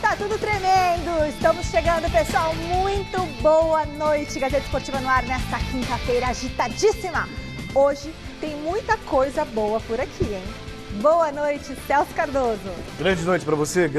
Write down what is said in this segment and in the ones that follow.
Tá tudo tremendo! Estamos chegando, pessoal. Muito boa noite. Gazeta Esportiva no ar nesta quinta-feira agitadíssima. Hoje tem muita coisa boa por aqui, hein? Boa noite, Celso Cardoso. Grande noite para você.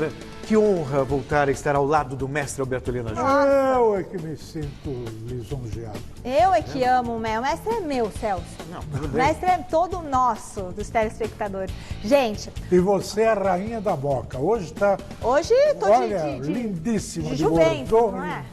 Que honra voltar a estar ao lado do mestre Alberto Lina Júnior. Eu é que me sinto lisonjeado. Eu é que amo o mestre é meu, Celso. Não, tudo O bem. mestre é todo nosso, dos telespectadores. Gente, E você é a rainha da Moca. Hoje está, hoje tô olha, lindíssima, de de Juventus, bordô, não é?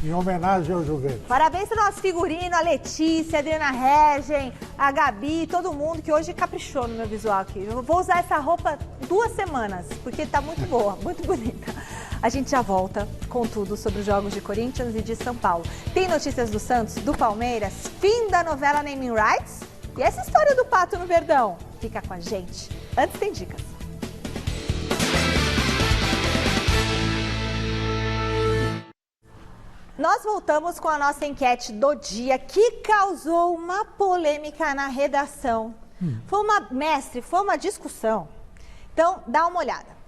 em homenagem ao Juventus. Parabéns para o nosso figurino, a Letícia, a Adriana Regen, a Gabi, todo mundo que hoje caprichou no meu visual aqui. Eu vou usar essa roupa 2 semanas, porque tá muito boa, muito bonita. A gente já volta com tudo sobre os jogos de Corinthians e de São Paulo. Tem notícias do Santos, do Palmeiras, fim da novela Naming Rights e essa história do Pato no Verdão. Fica com a gente. Antes tem dicas. Nós voltamos com a nossa enquete do dia, que causou uma polêmica na redação. Foi uma discussão. Então, dá uma olhada.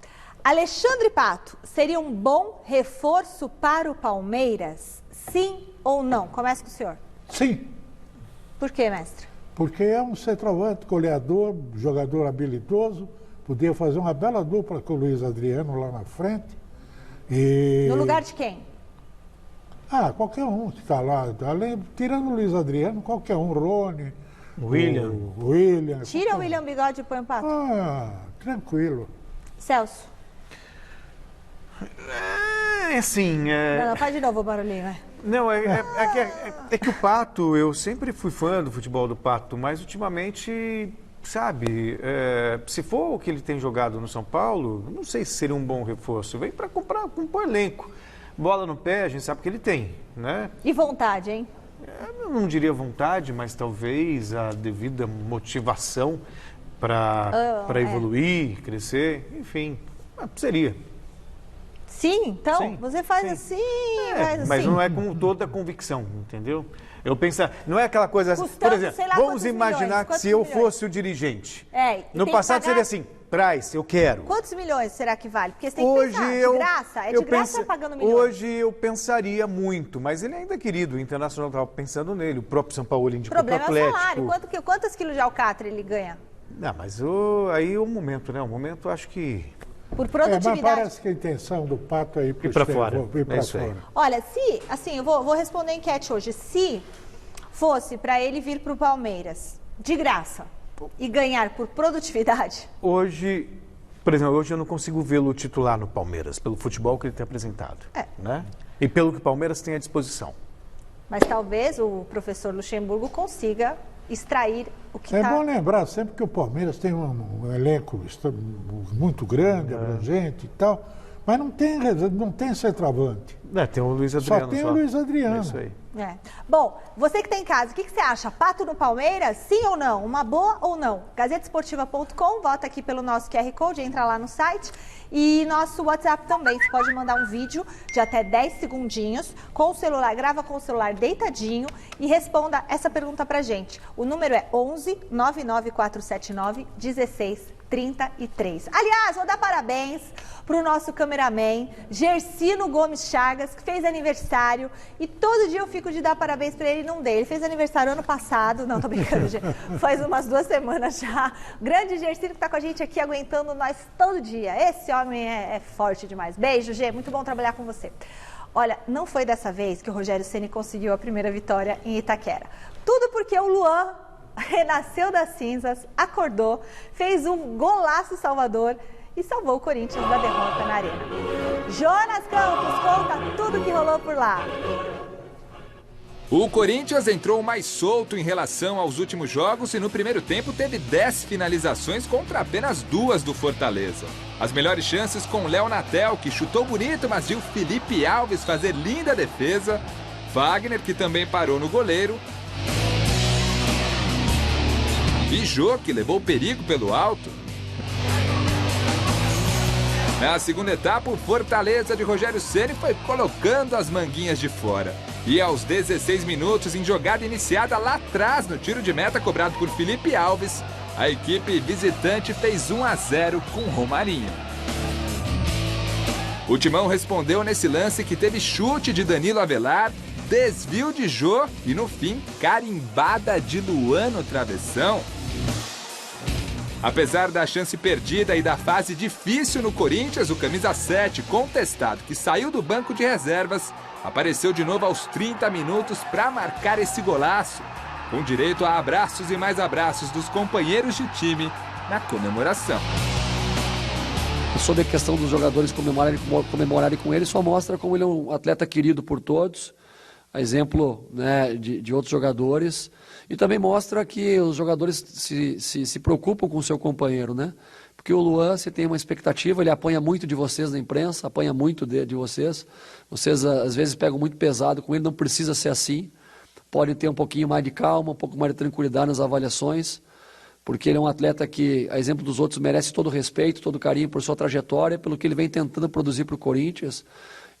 Alexandre Pato seria um bom reforço para o Palmeiras? Sim ou não? Começa com o senhor. Sim, Por quê, mestre? porque é um centroavante, goleador, jogador habilidoso. Podia fazer uma bela dupla com o Luiz Adriano lá na frente. E... No lugar de quem? Qualquer um que está lá. Tirando o Luiz Adriano, qualquer um. Rony, William. o William. Tira o qualquer um. William Bigode e põe o Pato. Tranquilo. Celso. Assim, Não, faz de novo o barulhinho, né? Não, é que o Pato, eu sempre fui fã do futebol do Pato, mas ultimamente, sabe, se for o que ele tem jogado no São Paulo, não sei se seria um bom reforço. Vem para compor elenco. Bola no pé, a gente sabe que ele tem, né? E vontade, hein? Eu não diria vontade, mas talvez a devida motivação para evoluir, crescer, enfim, seria. Sim, então, Sim, você faz sim. assim, faz assim. Mas não é com toda a convicção, entendeu? Eu penso, não é aquela coisa assim, Custando, por exemplo, sei lá, vamos quantos imaginar milhões, que quantos se eu milhões? fosse o dirigente, E no tem que passado pagar- seria assim, Praz, eu quero. Quantos milhões será que vale? Porque você tem que Hoje pensar, eu, de graça? É eu de graça penso- pagando milhões? Hoje eu pensaria muito, mas ele ainda é querido, o Internacional estava pensando nele, o próprio São Paulo O indicou para o problema é o Atlético. salário. Quantos quilos de alcatra ele ganha? Não, mas aí é o momento, né? O momento acho que... Por Mas produtividade. parece que a intenção do Pato é ir Ir pra fora. Ir pra É isso aí. fora. Olha, se, assim, eu vou responder a enquete hoje. Se fosse para ele vir para o Palmeiras, de graça, e ganhar por produtividade, Hoje, por exemplo, hoje eu não consigo vê-lo titular no Palmeiras, pelo futebol que ele tem apresentado. Né? E pelo que o Palmeiras tem à disposição. mas talvez o professor Luxemburgo consiga extrair o que É está... bom lembrar sempre que o Palmeiras tem um elenco muito grande, abrangente e tal, mas não tem centroavante. Tem o Luiz Adriano. Só tem o Luiz Adriano. É isso aí. É. Bom, você que está em casa, o que você acha? Pato no Palmeiras? Sim ou não? Uma boa ou não? GazetaEsportiva.com, vota aqui pelo nosso QR Code, entra lá no site. E nosso WhatsApp também, você pode mandar um vídeo de até 10 segundinhos com o celular, grava com o celular deitadinho e responda essa pergunta pra gente. O número é 11 99479 1633. Aliás, vou dar parabéns pro nosso cameraman, Gersino Gomes Chagas, que fez aniversário e todo dia eu fico de dar parabéns pra ele e não dei. Ele fez aniversário ano passado, não, tô brincando, faz umas 2 semanas já. Grande Gersino que tá com a gente aqui aguentando nós todo dia. Esse homem é forte demais. Beijo, Gê, muito bom trabalhar com você. Olha, não foi dessa vez que o Rogério Ceni conseguiu a primeira vitória em Itaquera. Tudo porque o Luan renasceu das cinzas, acordou, fez um golaço salvador e salvou o Corinthians da derrota na Arena. Jonas Campos conta tudo que rolou por lá. O Corinthians entrou mais solto em relação aos últimos jogos e no primeiro tempo teve 10 finalizações contra apenas 2 do Fortaleza. As melhores chances com Léo Natel, que chutou bonito, mas viu Felipe Alves fazer linda defesa. Wagner, que também parou no goleiro. E Jô, que levou perigo pelo alto. Na segunda etapa, o Fortaleza de Rogério Ceni foi colocando as manguinhas de fora. E aos 16 minutos, em jogada iniciada lá atrás no tiro de meta cobrado por Felipe Alves, a equipe visitante fez 1-0 com Romarinho. O Timão respondeu nesse lance que teve chute de Danilo Avelar, desvio de Jô e, no fim, carimbada de Luan no travessão. Apesar da chance perdida e da fase difícil no Corinthians, o camisa 7, contestado, que saiu do banco de reservas, apareceu de novo aos 30 minutos para marcar esse golaço, com direito a abraços e mais abraços dos companheiros de time na comemoração. Sobre a questão dos jogadores comemorarem com ele, só mostra como ele é um atleta querido por todos, a exemplo, né, de outros jogadores, e também mostra que os jogadores se preocupam com o seu companheiro, né? Porque o Luan, você tem uma expectativa, ele apanha muito de vocês na imprensa, apanha muito de vocês. Vocês, às vezes, pegam muito pesado com ele, não precisa ser assim. Podem ter um pouquinho mais de calma, um pouco mais de tranquilidade nas avaliações, porque ele é um atleta que, a exemplo dos outros, merece todo o respeito, todo o carinho por sua trajetória, pelo que ele vem tentando produzir para o Corinthians.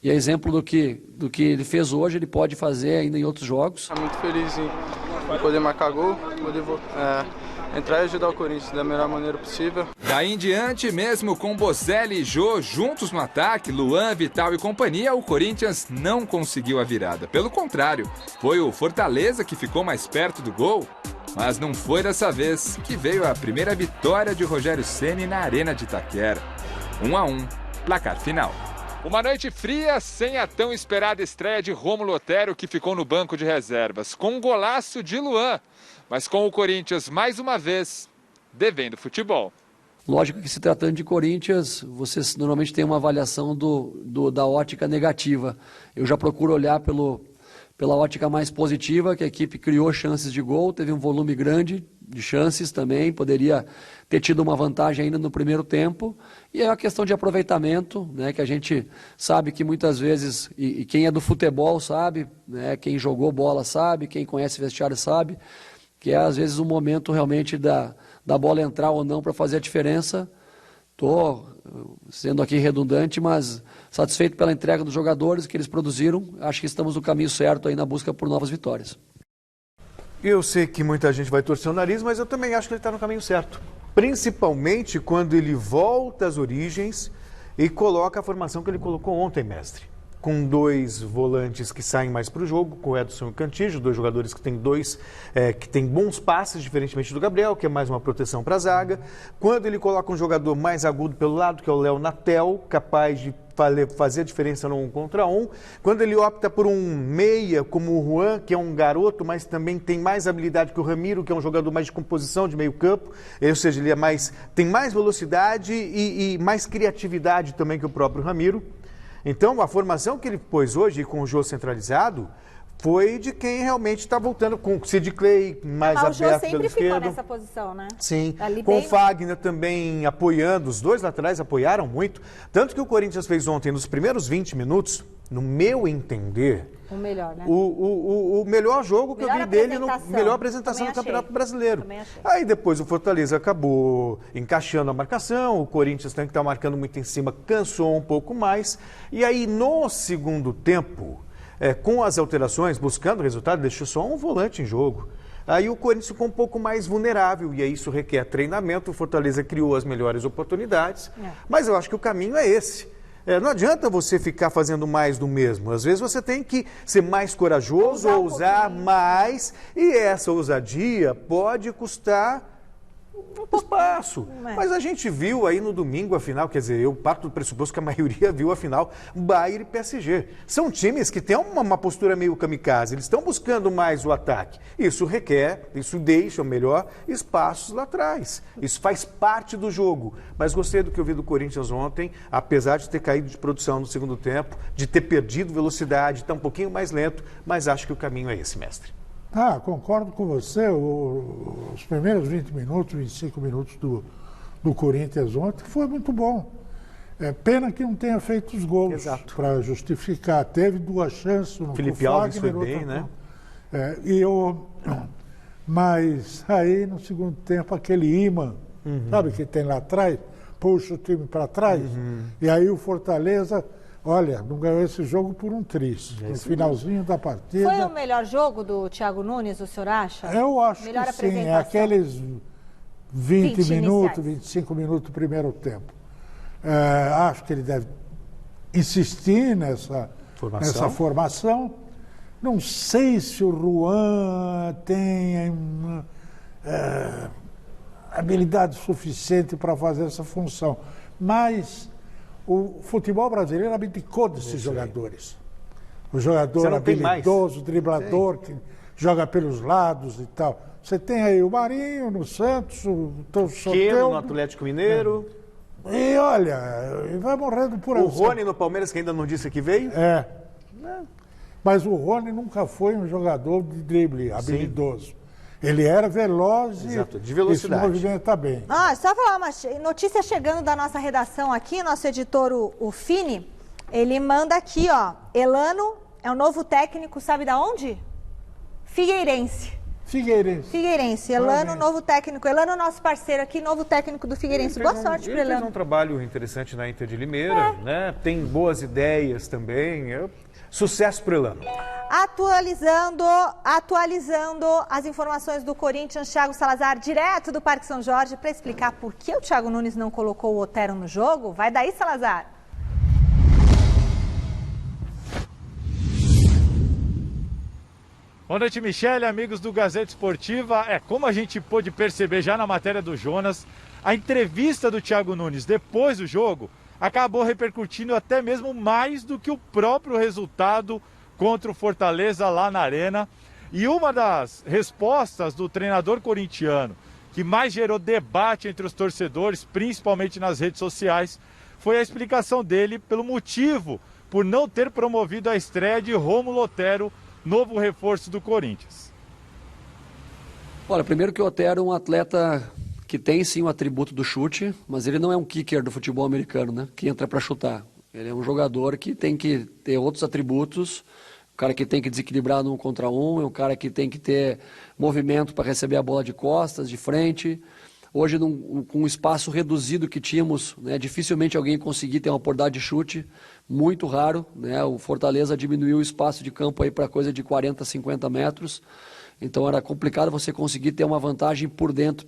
E a exemplo do que ele fez hoje, ele pode fazer ainda em outros jogos. Estou muito feliz em poder marcar gol, poder entrar e ajudar o Corinthians da melhor maneira possível. Daí em diante, mesmo com Bozelli e Jô juntos no ataque, Luan, Vital e companhia, o Corinthians não conseguiu a virada. Pelo contrário, foi o Fortaleza que ficou mais perto do gol. Mas não foi dessa vez que veio a primeira vitória de Rogério Ceni na Arena de Itaquera. 1-1, placar final. Uma noite fria sem a tão esperada estreia de Rômulo Otero, que ficou no banco de reservas, com um golaço de Luan, mas com o Corinthians, mais uma vez, devendo futebol. Lógico que se tratando de Corinthians, vocês normalmente têm uma avaliação da ótica negativa. Eu já procuro olhar pela ótica mais positiva, que a equipe criou chances de gol, teve um volume grande de chances também, poderia ter tido uma vantagem ainda no primeiro tempo, e é uma questão de aproveitamento, né, que a gente sabe que muitas vezes, e quem é do futebol sabe, né, quem jogou bola sabe, quem conhece vestiário sabe, que é às vezes o momento realmente da bola entrar ou não para fazer a diferença. Estou sendo aqui redundante, mas satisfeito pela entrega dos jogadores que eles produziram. Acho que estamos no caminho certo aí na busca por novas vitórias. Eu sei que muita gente vai torcer o nariz, mas eu também acho que ele está no caminho certo. Principalmente quando ele volta às origens e coloca a formação que ele colocou ontem, mestre. Com dois volantes que saem mais para o jogo, com o Edson e o Cantillo, dois jogadores que têm bons passes, diferentemente do Gabriel, que é mais uma proteção para a zaga. Quando ele coloca um jogador mais agudo pelo lado, que é o Léo Natel, capaz de fazer a diferença no 1 contra 1. Quando ele opta por um meia, como o Juan, que é um garoto, mas também tem mais habilidade que o Ramiro, que é um jogador mais de composição, de meio campo, ou seja, ele tem mais velocidade e mais criatividade também que o próprio Ramiro. Então, a formação que ele pôs hoje com o jogo centralizado foi de quem realmente está voltando com o Sid Clay mais aberto pelo esquerdo. O Jô sempre ficou nessa posição, né? Sim, ali com bem... o Fagner também apoiando, os dois laterais apoiaram muito. Tanto que o Corinthians fez ontem, nos primeiros 20 minutos, no meu entender... O melhor, né? O melhor jogo que eu vi dele, melhor apresentação no Campeonato Brasileiro. Aí depois o Fortaleza acabou encaixando a marcação, o Corinthians tem que estar marcando muito em cima, cansou um pouco mais. E aí no segundo tempo, com as alterações, buscando o resultado, deixou só um volante em jogo. Aí o Corinthians ficou um pouco mais vulnerável e aí isso requer treinamento. O Fortaleza criou as melhores oportunidades, mas eu acho que o caminho é esse. Não adianta você ficar fazendo mais do mesmo. Às vezes você tem que ser mais corajoso, ousar mais, e essa ousadia pode custar espaço. Mas a gente viu aí no domingo a final, quer dizer, eu parto do pressuposto que a maioria viu a final, Bayern e PSG. São times que têm uma postura meio kamikaze, eles estão buscando mais o ataque. Isso deixa, melhor, espaços lá atrás. Isso faz parte do jogo. Mas gostei do que eu vi do Corinthians ontem, apesar de ter caído de produção no segundo tempo, de ter perdido velocidade, está um pouquinho mais lento, mas acho que o caminho é esse, mestre. Concordo com você. Os primeiros 20 minutos, 25 minutos do Corinthians ontem foi muito bom. Pena que não tenha feito os gols para justificar. Teve duas chances no Felipe Alves foi bem, né? Mas aí no segundo tempo aquele imã, sabe, que tem lá atrás, puxa o time para trás, e aí o Fortaleza... Olha, não ganhou esse jogo por um triz. No finalzinho da partida... Foi o melhor jogo do Thiago Nunes, o senhor acha? Eu acho melhor que sim. Aqueles 20 minutos, 25 minutos do primeiro tempo. Acho que ele deve insistir nessa formação. Não sei se o Juan tem habilidade suficiente para fazer essa função, mas o futebol brasileiro abdicou desses jogadores. O jogador habilidoso, driblador, que joga pelos lados e tal. Você tem aí o Marinho no Santos, o Keno no Atlético Mineiro. E olha, vai morrendo por aí. O Rony no Palmeiras, que ainda não disse que veio. Mas o Rony nunca foi um jogador de drible habilidoso. Ele era veloz e se movimenta bem. Só falar uma notícia chegando da nossa redação aqui, nosso editor, o Fini, ele manda aqui, ó, Elano é o novo técnico, sabe da onde? Figueirense. Elano, novo técnico. Elano, nosso parceiro aqui, novo técnico do Figueirense. Boa sorte para Elano. Ele fez um trabalho interessante na Inter de Limeira, né? Tem boas ideias também. Sucesso para Elano. Atualizando as informações do Corinthians, Thiago Salazar, direto do Parque São Jorge, para explicar por que o Thiago Nunes não colocou o Otero no jogo. Vai daí, Salazar. Boa noite, Michele, amigos do Gazeta Esportiva. Como a gente pôde perceber já na matéria do Jonas, a entrevista do Thiago Nunes depois do jogo acabou repercutindo até mesmo mais do que o próprio resultado contra o Fortaleza lá na Arena. E uma das respostas do treinador corintiano que mais gerou debate entre os torcedores, principalmente nas redes sociais, foi a explicação dele pelo motivo por não ter promovido a estreia de Rômulo Otero, novo reforço do Corinthians. Olha, primeiro que o Otero é um atleta que tem sim o atributo do chute, mas ele não é um kicker do futebol americano, né? Que entra para chutar. Ele é um jogador que tem que ter outros atributos, um cara que tem que desequilibrar no 1 contra 1, é um cara que tem que ter movimento para receber a bola de costas, de frente. Hoje, com um espaço reduzido que tínhamos, né, dificilmente alguém conseguia ter uma oportunidade de chute, muito raro, né? O Fortaleza diminuiu o espaço de campo aí para coisa de 40, 50 metros, então era complicado você conseguir ter uma vantagem por dentro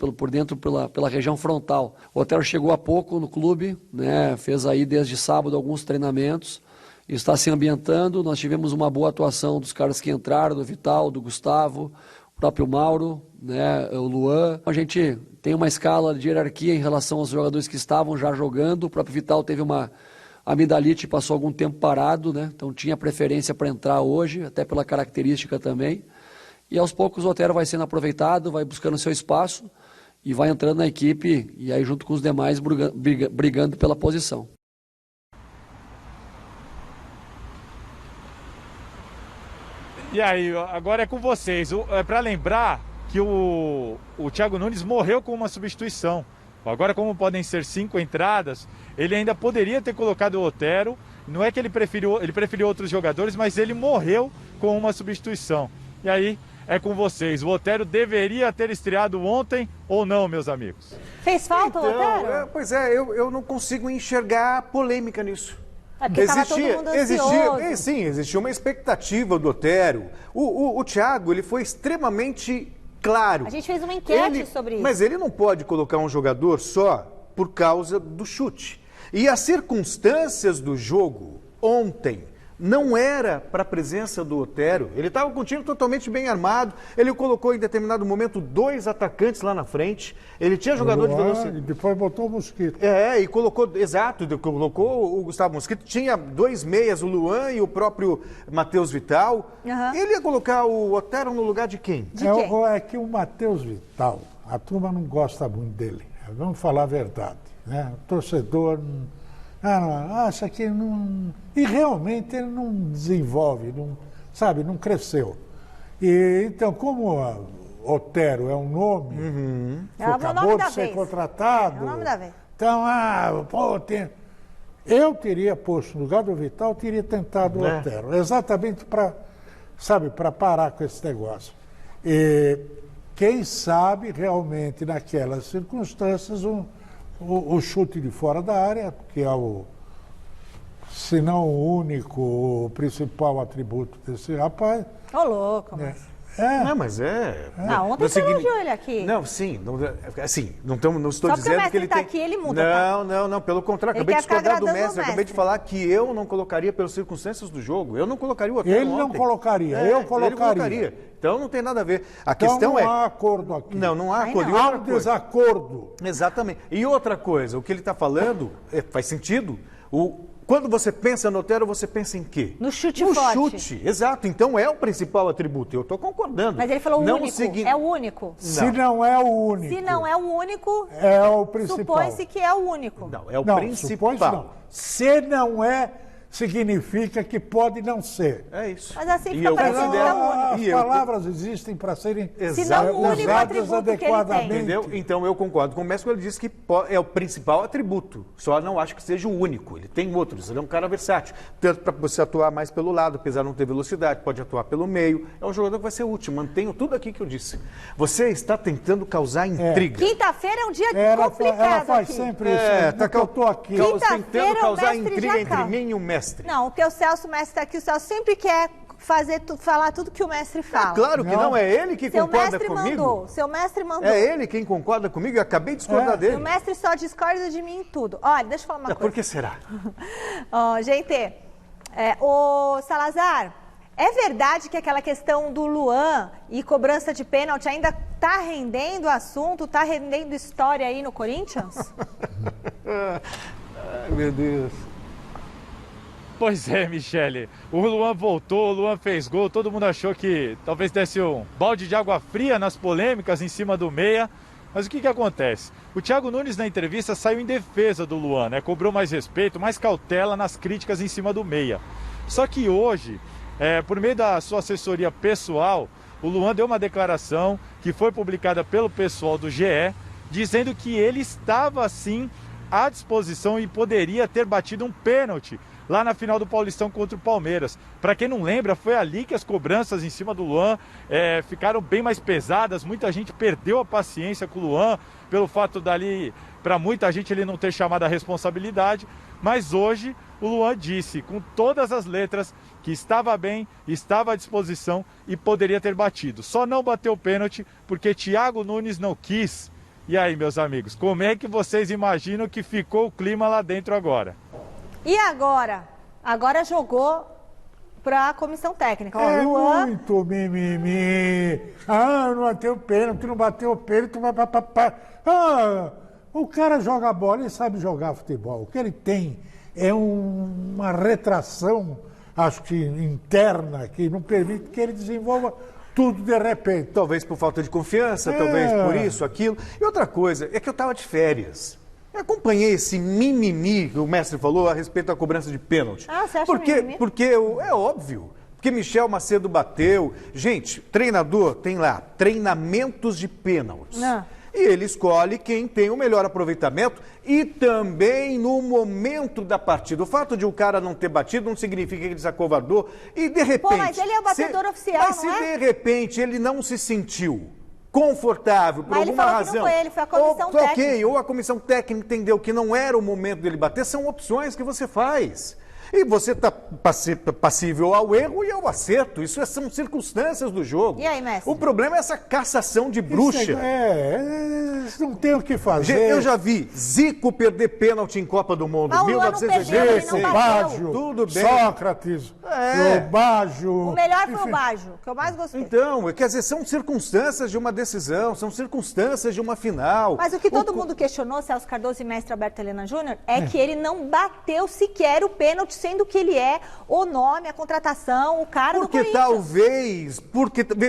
pela região frontal. O Otero chegou há pouco no clube, né? Fez aí desde sábado alguns treinamentos, está se ambientando. Nós tivemos uma boa atuação dos caras que entraram, do Vital, do Gustavo, o próprio Mauro, né? O Luan. A gente tem uma escala de hierarquia em relação aos jogadores que estavam já jogando. O próprio Vital teve uma amidalite, passou algum tempo parado, né? Então tinha preferência para entrar hoje, até pela característica também. E aos poucos o Otero vai sendo aproveitado, vai buscando seu espaço e vai entrando na equipe e aí junto com os demais brigando pela posição. E aí, agora é com vocês. É para lembrar que o Thiago Nunes morreu com uma substituição. Agora, como podem ser 5 entradas, ele ainda poderia ter colocado o Otero. Não é que ele preferiu outros jogadores, mas ele morreu com uma substituição. E aí, é com vocês. O Otero deveria ter estreado ontem ou não, meus amigos? Fez falta o Otero? Pois é, eu não consigo enxergar polêmica nisso. Porque estava todo mundo ansioso. Existia uma expectativa do Otero. O Thiago, ele foi extremamente claro. A gente fez uma enquete sobre isso. Mas ele não pode colocar um jogador só por causa do chute. E as circunstâncias do jogo ontem não era para a presença do Otero. Ele estava com o time totalmente bem armado. Ele colocou em determinado momento 2 atacantes lá na frente. Ele tinha jogador de velocidade. E depois botou o Mosquito. E colocou o Gustavo Mosquito. Tinha 2 meias, o Luan e o próprio Matheus Vital. Uhum. Ele ia colocar o Otero no lugar de quem? É que o Matheus Vital, a turma não gosta muito dele. Vamos falar a verdade, né? O torcedor acha que não... E realmente ele não desenvolve, não cresceu. E, então, como Otero é um nome, que acabou de ser contratado... É o nome da vez. Então, eu teria posto no lugar do Vital, eu teria tentado o Otero. Exatamente para parar com esse negócio. E quem sabe realmente naquelas circunstâncias o chute de fora da área, que é se não o único, o principal atributo desse rapaz. Ô, louco, mas... Não, mas é... ontem você elogiou ele aqui. Não, sim. Não estou Só dizendo que ele tá tem... aqui, ele muda, Não, pelo contrário. Ele Acabei de quer ficar discordar do agradando o mestre. Acabei de mestre. falar que eu não colocaria pelas circunstâncias do jogo. Eu não colocaria o Otero Ele não ontem. colocaria, eu colocaria. Ele colocaria. Então não tem nada a ver. A Então questão não é... há acordo aqui. Não há acordo. E Há outra um coisa... desacordo. Exatamente. E outra coisa, o que ele está falando faz sentido. Quando você pensa no Otero, você pensa em quê? No chute no forte. chute, exato. Então é o principal atributo. Eu estou concordando. Mas ele falou não único. É o único. Se não é o único. Se não é o único, é o principal. supõe-se que é o único. Não, é o Não, principal. supõe-se não. Se não é, significa que pode não ser. É isso. Mas assim E fica eu parecendo que é o único. As palavras existem para serem Se não o único usadas atributo que ele tem. adequadamente. Entendeu? Então eu concordo com o mestre quando ele diz que é o principal atributo. Só não acho que seja o único. Ele tem outros. Ele é um cara versátil. Tanto para você atuar mais pelo lado, apesar de não ter velocidade, pode atuar pelo meio. É um jogador que vai ser útil. Mantenho tudo aqui que eu disse. Você está tentando causar intriga. Quinta-feira é um dia Ela complicado faz aqui. sempre isso. Tá Eu tô aqui. Quinta-feira, tentando o causar mestre intriga já entre calma. mim e o mestre. Não, o teu Celso, o mestre está aqui. O Celso sempre quer falar tudo que o mestre fala. Claro que não. É ele que Seu concorda mestre comigo. mandou. Seu mestre mandou. É ele quem concorda comigo. Eu acabei de discordar O dele. mestre só discorda de mim em tudo. Olha, deixa eu falar uma coisa. Por que será? Ó, gente, ô Salazar, é verdade que aquela questão do Luan e cobrança de pênalti ainda tá rendendo assunto, tá rendendo história aí no Corinthians? Ai, meu Deus. Pois é, Michele. O Luan voltou, o Luan fez gol. Todo mundo achou que talvez desse um balde de água fria nas polêmicas em cima do meia. Mas o que acontece? O Thiago Nunes, na entrevista, saiu em defesa do Luan, né? Cobrou mais respeito, mais cautela nas críticas em cima do meia. Só que hoje, por meio da sua assessoria pessoal, o Luan deu uma declaração que foi publicada pelo pessoal do GE, dizendo que ele estava, sim, à disposição e poderia ter batido um pênalti lá na final do Paulistão contra o Palmeiras. Para quem não lembra, foi ali que as cobranças em cima do Luan ficaram bem mais pesadas. Muita gente perdeu a paciência com o Luan, pelo fato dali, para muita gente, ele não ter chamado a responsabilidade. Mas hoje o Luan disse, com todas as letras, que estava bem, estava à disposição e poderia ter batido. Só não bateu o pênalti porque Thiago Nunes não quis. E aí, meus amigos, como é que vocês imaginam que ficou o clima lá dentro agora? E agora? Agora jogou para a comissão técnica. Ó, Luan... muito mimimi. Não bateu o pênalti, não bateu o pênalti. O cara joga bola e sabe jogar futebol. O que ele tem é uma retração, acho que interna, que não permite que ele desenvolva tudo de repente. Talvez por falta de confiança, talvez por isso, aquilo. E outra coisa, é que eu estava de férias. Eu acompanhei esse mimimi que o mestre falou a respeito da cobrança de pênalti. Você acha mimimi? Porque é óbvio. Porque Michel Macedo bateu. Gente, treinador tem lá treinamentos de pênaltis. E ele escolhe quem tem o melhor aproveitamento e também no momento da partida. O fato de o cara não ter batido não significa que ele se acovardou e de repente... Pô, mas ele é o batedor oficial, mas não é? se de repente ele não se sentiu confortável por Mas ele alguma falou razão... que não foi ele, foi a comissão técnica. Ok, ou a comissão técnica entendeu que não era o momento dele bater, são opções que você faz. E você está passível ao erro e ao acerto. Isso são circunstâncias do jogo. E aí, mestre? O problema é essa cassação de bruxa. Não tem o que fazer. Eu já vi Zico perder pênalti em Copa do Mundo. Mas o Luan não perdeu, ele não bateu. Baggio, Tudo bem. Sócrates, o Baggio. O melhor foi o Baggio, que eu mais gostei. Então, quer dizer, são circunstâncias de uma decisão, são circunstâncias de uma final. Mas o que todo mundo questionou, Celso Cardoso e mestre Alberto Helena Júnior, é que ele não bateu sequer o pênalti, sendo que ele é o nome, a contratação, o cara do Corinthians.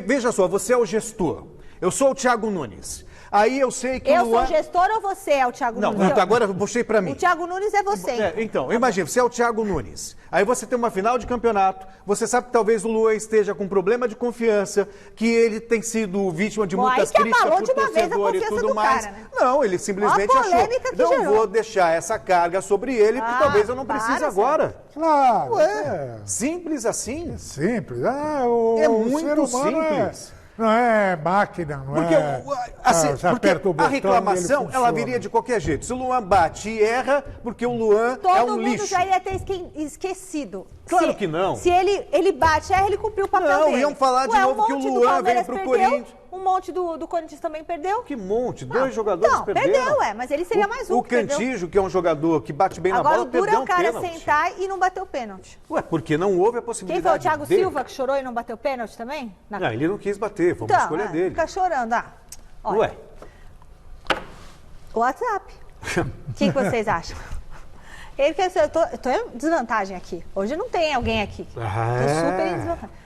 Veja só, você é o gestor, eu sou o Thiago Nunes. Aí eu sei que eu o Luan... sou o gestor ou você é o Thiago Nunes? Não, agora eu puxei pra mim. O Thiago Nunes é você. Então, imagina, você é o Thiago Nunes. Aí você tem uma final de campeonato, você sabe que talvez o Luan esteja com problema de confiança, que ele tem sido vítima de muitas críticas por torcedor e tudo mais. Cara, né? Não, ele simplesmente achou, não vou deixar essa carga sobre ele, porque talvez eu não precise agora. Claro. Simples assim. É simples. É muito simples. Não é máquina, não Porque, é... assim, você porque aperta o botão a reclamação, e ele ela funciona. viria de qualquer jeito. Se o Luan bate e erra, porque o Luan Todo é um mundo lixo. já ia ter esquecido. Claro que não. Se ele bate, ele cumpriu o papel Não, dele. iam falar de novo um que o monte do Luan Palmeiras veio pro perdeu, Corinthians. Um monte do Corinthians também perdeu. Que monte, dois jogadores Não, perderam. perdeu, mas ele seria mais um O que perdeu. Cantígio, que é um jogador que bate bem Agora na bola, o duro é perdeu o um cara pênalti. sentar e não bater o pênalti. Ué, porque não houve a Quem possibilidade foi? O Thiago dele. Silva que chorou e não bateu pênalti também? Não, ele não quis bater, foi uma Então, escolha dele. fica chorando. Olha, Ué, WhatsApp. O que vocês acham? Eu tô em desvantagem aqui. Hoje não tem alguém aqui. Tô super em desvantagem.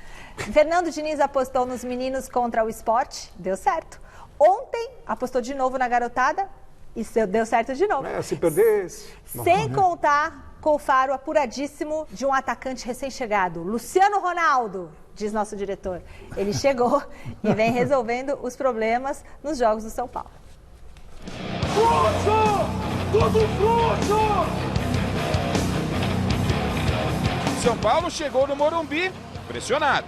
Fernando Diniz apostou nos meninos contra o Sport, deu certo. Ontem apostou de novo na garotada e deu certo de novo. se perdesse... Sem contar com o faro apuradíssimo de um atacante recém-chegado, Luciano Ronaldo, diz nosso diretor. Ele chegou e vem resolvendo os problemas nos jogos do São Paulo. São Paulo chegou no Morumbi pressionado.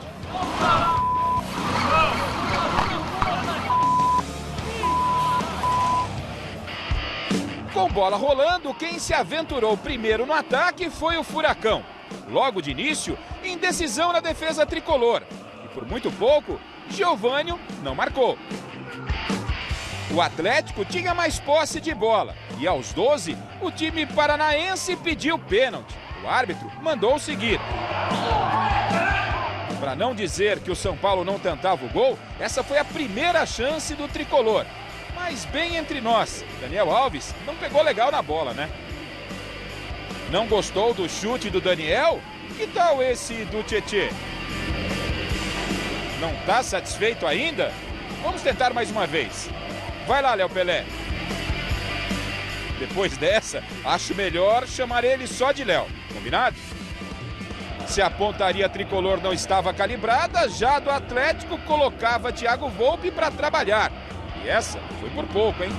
Com bola rolando, quem se aventurou primeiro no ataque foi o Furacão. Logo de início, indecisão na defesa tricolor. E por muito pouco, Giovânio não marcou. O Atlético tinha mais posse de bola. E aos 12, o time paranaense pediu pênalti. O árbitro mandou seguir. Para não dizer que o São Paulo não tentava o gol, essa foi a primeira chance do tricolor. Mas bem entre nós, Daniel Alves não pegou legal na bola, né? Não gostou do chute do Daniel? Que tal esse do Tietê? Não tá satisfeito ainda? Vamos tentar mais uma vez. Vai lá, Léo Pelé. Depois dessa, acho melhor chamar ele só de Léo. Combinado? Se a pontaria tricolor não estava calibrada, já do Atlético colocava Thiago Volpe para trabalhar. E essa foi por pouco, hein?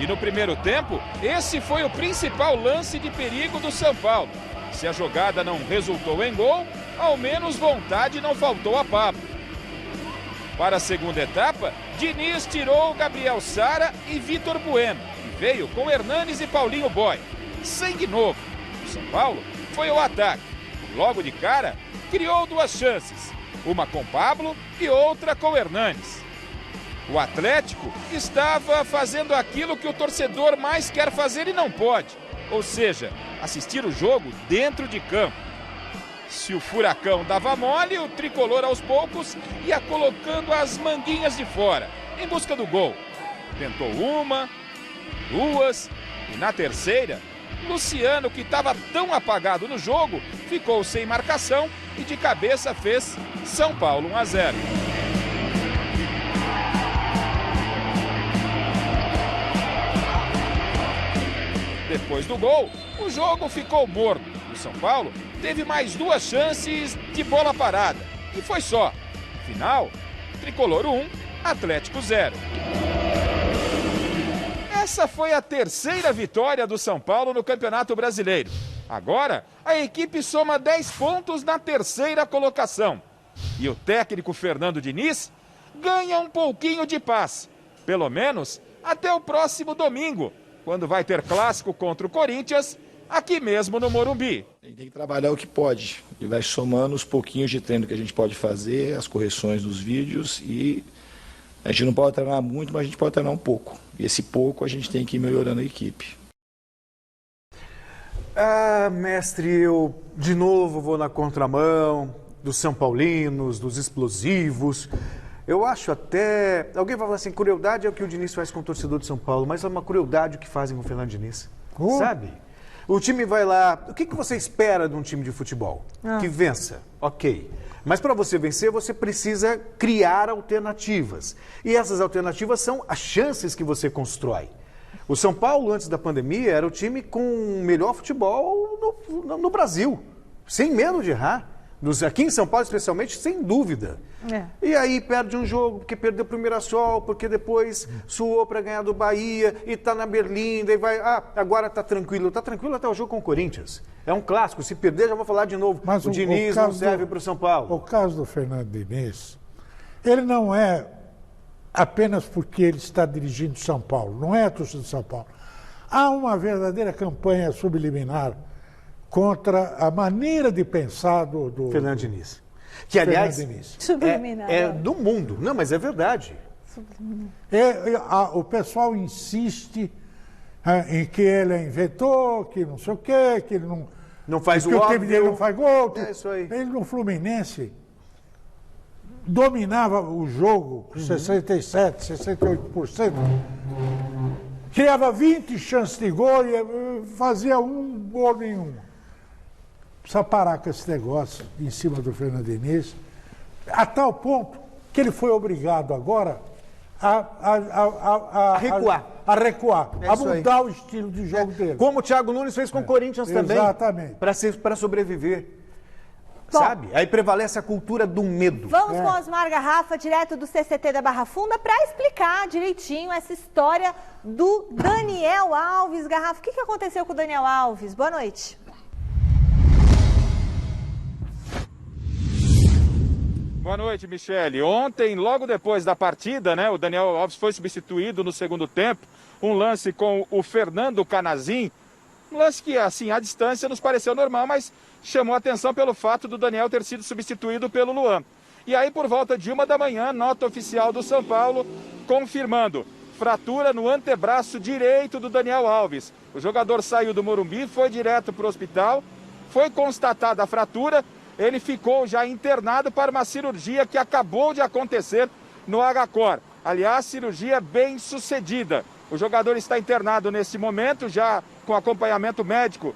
E no primeiro tempo, esse foi o principal lance de perigo do São Paulo. Se a jogada não resultou em gol, ao menos vontade não faltou a Pablo. Para a segunda etapa, Diniz tirou Gabriel Sara e Vitor Bueno e veio com Hernanes e Paulinho Boy. Sangue novo. O São Paulo foi ao ataque. Logo de cara, criou duas chances. Uma com Pablo e outra com Hernanes. O Atlético estava fazendo aquilo que o torcedor mais quer fazer e não pode. Ou seja, assistir o jogo dentro de campo. Se o Furacão dava mole, o tricolor aos poucos ia colocando as manguinhas de fora, em busca do gol. Tentou uma, duas e na terceira, Luciano, que estava tão apagado no jogo, ficou sem marcação e de cabeça fez São Paulo 1-0. Depois do gol, o jogo ficou morno. O São Paulo teve mais duas chances de bola parada. E foi só. Final, Tricolor 1, Atlético 0. Essa foi a terceira vitória do São Paulo no Campeonato Brasileiro. Agora, a equipe soma 10 pontos na terceira colocação. E o técnico Fernando Diniz ganha um pouquinho de paz. Pelo menos até o próximo domingo, quando vai ter clássico contra o Corinthians, aqui mesmo no Morumbi. A gente tem que trabalhar o que pode e vai somando os pouquinhos de treino que a gente pode fazer, as correções dos vídeos e a gente não pode treinar muito, mas a gente pode treinar um pouco. E esse pouco a gente tem que ir melhorando a equipe. Ah, mestre, eu de novo vou na contramão dos São Paulinos, dos explosivos. Eu acho até... Alguém vai falar assim, crueldade é o que o Diniz faz com o torcedor de São Paulo, mas é uma crueldade o que fazem com o Fernando Diniz. Sabe? O time vai lá... O que você espera de um time de futebol? Que vença. Ok. Mas para você vencer, você precisa criar alternativas. E essas alternativas são as chances que você constrói. O São Paulo, antes da pandemia, era o time com o melhor futebol no Brasil. Sem medo de errar. Aqui em São Paulo, especialmente, sem dúvida. E aí perde um jogo, porque perdeu para o Mirassol, porque depois suou para ganhar do Bahia, e está na Berlinda, e vai... agora está tranquilo. Está tranquilo até o jogo com o Corinthians. É um clássico, se perder já vou falar de novo. Mas o Diniz não serve para o São Paulo. O caso do Fernando Diniz ele não é apenas porque ele está dirigindo São Paulo, não é a torcida de São Paulo. Há uma verdadeira campanha subliminar contra a maneira de pensar do Fernando Diniz. Que, aliás, Subliminar. é do mundo. Não, mas é verdade. O pessoal insiste em que ele inventou, que não sei o quê, que ele não faz que o time dele não faz gol. É isso aí. Ele no Fluminense dominava o jogo, 67%, 68%, criava 20 chances de gol e fazia um gol nenhum. Precisa parar com esse negócio em cima do Fernando Diniz, a tal ponto que ele foi obrigado agora a recuar. A recuar, É a isso aí. mudar o estilo de jogo dele. Como o Thiago Nunes fez com o Corinthians também. Exatamente. Para sobreviver. Bom. Sabe? Aí prevalece a cultura do medo. Vamos com Osmar Garrafa, direto do CCT da Barra Funda, para explicar direitinho essa história do Daniel Alves. Garrafa, o que aconteceu com o Daniel Alves? Boa noite. Boa noite, Michele. Ontem, logo depois da partida, né, o Daniel Alves foi substituído no segundo tempo. Um lance com o Fernando Canazin. Um lance que, assim, à distância nos pareceu normal, mas chamou a atenção pelo fato do Daniel ter sido substituído pelo Luan. E aí, por volta de 1 da manhã, nota oficial do São Paulo confirmando fratura no antebraço direito do Daniel Alves. O jogador saiu do Morumbi, foi direto para o hospital, foi constatada a fratura. Ele ficou já internado para uma cirurgia que acabou de acontecer no HCOR. Aliás, cirurgia bem sucedida. O jogador está internado nesse momento, já com acompanhamento médico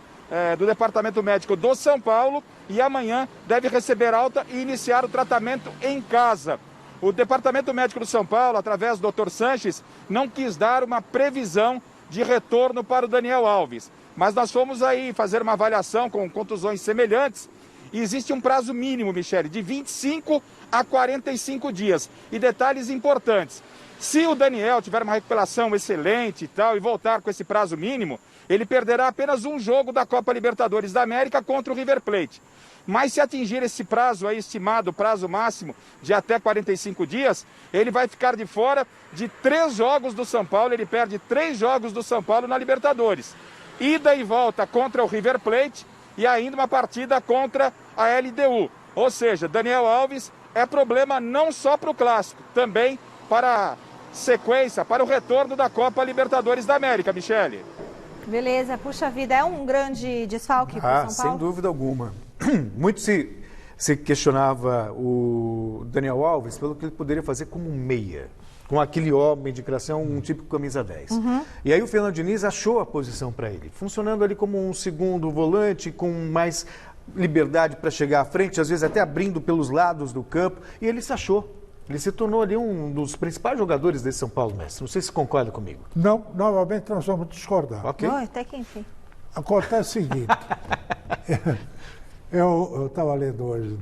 do Departamento Médico do São Paulo, e amanhã deve receber alta e iniciar o tratamento em casa. O Departamento Médico do São Paulo, através do Dr. Sanches, não quis dar uma previsão de retorno para o Daniel Alves. Mas nós fomos aí fazer uma avaliação com contusões semelhantes. E existe um prazo mínimo, Michele, de 25 a 45 dias. E detalhes importantes. Se o Daniel tiver uma recuperação excelente e tal, e voltar com esse prazo mínimo, ele perderá apenas um jogo da Copa Libertadores da América contra o River Plate. Mas se atingir esse prazo aí, estimado prazo máximo de até 45 dias, ele vai ficar de fora de 3 jogos do São Paulo. Ele perde 3 jogos do São Paulo na Libertadores. Ida e volta contra o River Plate e ainda uma partida contra a LDU. Ou seja, Daniel Alves é problema não só para o Clássico, também para a sequência, para o retorno da Copa Libertadores da América, Michele. Beleza, puxa vida, é um grande desfalque para o São Paulo? Sem dúvida alguma. Muito se questionava o Daniel Alves pelo que ele poderia fazer como meia, com aquele homem de criação, um típico camisa 10. E aí o Fernando Diniz achou a posição para ele, funcionando ali como um segundo volante, com mais liberdade para chegar à frente, às vezes até abrindo pelos lados do campo, e ele se achou. Ele se tornou ali um dos principais jogadores desse São Paulo, mestre. Não sei se concorda comigo. Não, novamente nós vamos discordar. Ok. Oh, até que enfim. Acontece o seguinte, eu estava lendo hoje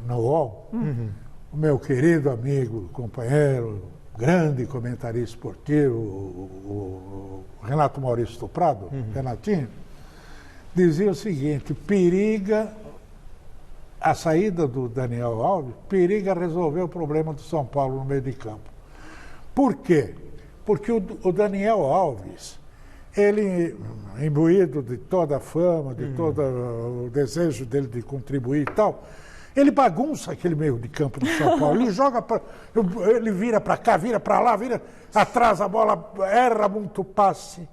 no UOL, o meu querido amigo, companheiro, grande comentarista esportivo, o Renato Maurício do Prado, Renatinho, dizia o seguinte: periga a saída do Daniel Alves, periga resolver o problema do São Paulo no meio de campo. Por quê? Porque o Daniel Alves, ele, imbuído de toda a fama, de todo o desejo dele de contribuir e tal, ele bagunça aquele meio de campo do São Paulo. Ele joga, ele vira para cá, vira para lá, vira atrás a bola, erra muito passe,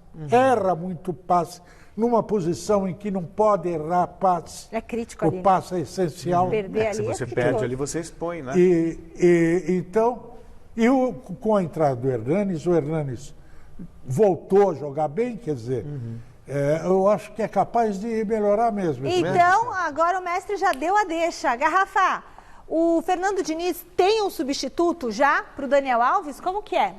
numa posição em que não pode errar passe. É crítico ali. O passe é essencial. Perder ali Se você perde ali, você expõe, né? Com a entrada do Hernanes, o Hernanes voltou a jogar bem, quer dizer, eu acho que é capaz de melhorar mesmo. Então, agora o mestre já deu a deixa. Garrafa, o Fernando Diniz tem um substituto já para o Daniel Alves? Como que é?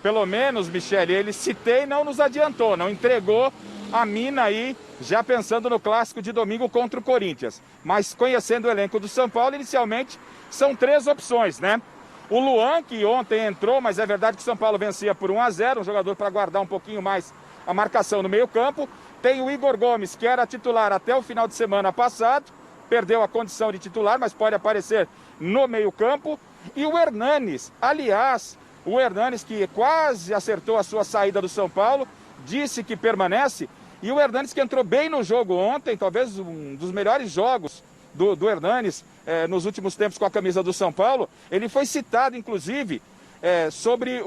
Pelo menos, Michele, ele se tem, não nos adiantou, não entregou a mina aí, já pensando no clássico de domingo contra o Corinthians. Mas conhecendo o elenco do São Paulo, inicialmente são 3 opções, né? O Luan, que ontem entrou, mas é verdade que o São Paulo vencia por 1-0, um jogador para guardar um pouquinho mais a marcação no meio-campo. Tem o Igor Gomes, que era titular até o final de semana passado, perdeu a condição de titular, mas pode aparecer no meio-campo. E o Hernanes, aliás, o Hernanes que quase acertou a sua saída do São Paulo, disse que permanece. E o Hernanes que entrou bem no jogo ontem, talvez um dos melhores jogos do Hernanes nos últimos tempos com a camisa do São Paulo. Ele foi citado, inclusive, sobre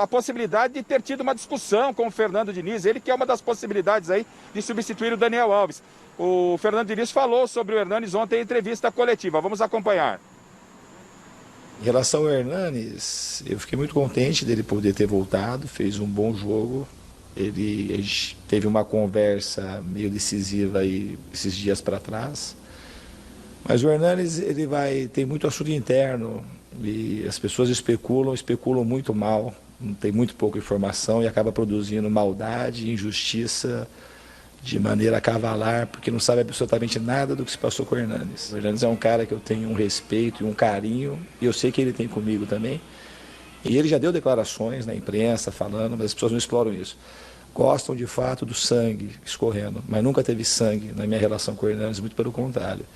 a possibilidade de ter tido uma discussão com o Fernando Diniz. Ele que é uma das possibilidades aí de substituir o Daniel Alves. O Fernando Diniz falou sobre o Hernanes ontem em entrevista coletiva. Vamos acompanhar. Em relação ao Hernanes, eu fiquei muito contente dele poder ter voltado, fez um bom jogo. A gente teve uma conversa meio decisiva aí esses dias para trás. Mas o Hernanes, tem muito assunto interno e as pessoas especulam muito mal, tem muito pouca informação e acaba produzindo maldade e injustiça de maneira cavalar, porque não sabe absolutamente nada do que se passou com o Hernanes. O Hernanes é um cara que eu tenho um respeito e um carinho, e eu sei que ele tem comigo também. E ele já deu declarações na imprensa falando, mas as pessoas não exploram isso. Gostam de fato do sangue escorrendo, mas nunca teve sangue na minha relação com o Hernanes, muito pelo contrário.